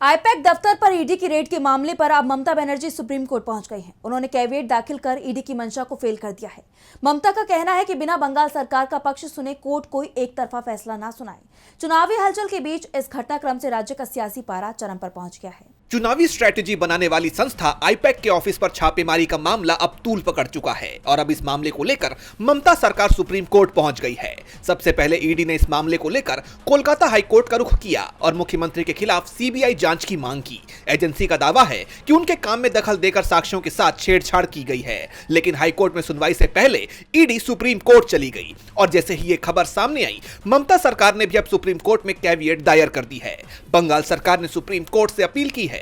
IUPAC दफ्तर पर ED की रेड के मामले पर अब ममता बनर्जी सुप्रीम कोर्ट पहुंच गई हैं। उन्होंने कैविएट दाखिल कर ईडी की मंशा को फेल कर दिया है। ममता का कहना है कि बिना बंगाल सरकार का पक्ष सुने कोर्ट कोई एक तरफा फैसला ना सुनाए। चुनावी हलचल के बीच इस घटनाक्रम से राज्य का सियासी पारा चरम पर पहुंच गया है। चुनावी स्ट्रेटेजी बनाने वाली संस्था आईपैक के ऑफिस पर छापेमारी का मामला अब तूल पकड़ चुका है और अब इस मामले को लेकर ममता सरकार सुप्रीम कोर्ट पहुंच गई है। सबसे पहले ईडी ने इस मामले को लेकर कोलकाता हाई कोर्ट का रुख किया और मुख्यमंत्री के खिलाफ सीबीआई जांच की मांग की। एजेंसी का दावा है कि उनके काम में दखल देकर साक्ष्यों के साथ छेड़छाड़ की गई है, लेकिन हाई कोर्ट में सुनवाई से पहले ईडी सुप्रीम कोर्ट चली गई और जैसे ही ये खबर सामने आई, ममता सरकार ने भी अब सुप्रीम कोर्ट में कैविएट दायर कर दी है। बंगाल सरकार ने सुप्रीम कोर्ट से अपील की है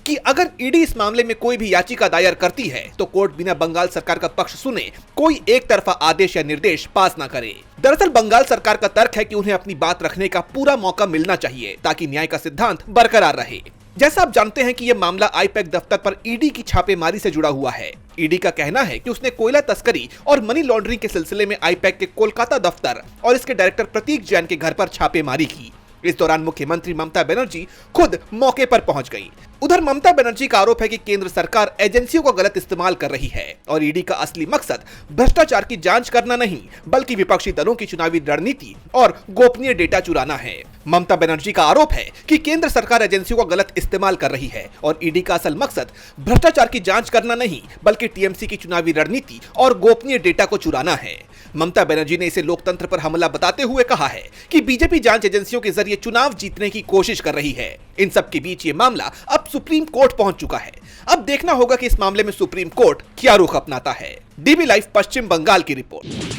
कि अगर ईडी इस मामले में कोई भी याचिका दायर करती है तो कोर्ट बिना बंगाल सरकार का पक्ष सुने कोई एक तरफा आदेश या निर्देश पास न करे। दरअसल बंगाल सरकार का तर्क है कि उन्हें अपनी बात रखने का पूरा मौका मिलना चाहिए ताकि न्याय का सिद्धांत बरकरार रहे। जैसा आप जानते हैं कि यह मामला आईपैक दफ्तर पर ईडी की छापेमारी से जुड़ा हुआ है। ईडी का कहना है कि उसने कोयला तस्करी और मनी लॉन्ड्रिंग के सिलसिले में आईपैक के कोलकाता दफ्तर और इसके डायरेक्टर प्रतीक जैन के घर पर छापेमारी की। इस दौरान मुख्यमंत्री ममता बनर्जी खुद मौके पर पहुंच गई। उधर ममता बनर्जी का आरोप है कि केंद्र सरकार एजेंसियों का गलत इस्तेमाल कर रही है और ईडी का असली मकसद भ्रष्टाचार की जांच करना नहीं बल्कि विपक्षी दलों की चुनावी रणनीति और गोपनीय डेटा चुराना है। ममता बनर्जी का आरोप है कि केंद्र सरकार एजेंसियों का गलत इस्तेमाल कर रही है और ईडी का असल मकसद भ्रष्टाचार की जांच करना नहीं बल्कि टीएमसी की चुनावी रणनीति और गोपनीय डेटा को चुराना है। ममता बनर्जी ने इसे लोकतंत्र पर हमला बताते हुए कहा है कि बीजेपी जांच एजेंसियों के जरिए चुनाव जीतने की कोशिश कर रही है। इन सब के बीच ये मामला अब सुप्रीम कोर्ट पहुंच चुका है। अब देखना होगा कि इस मामले में सुप्रीम कोर्ट क्या रुख अपनाता है। डीबी लाइव पश्चिम बंगाल की रिपोर्ट।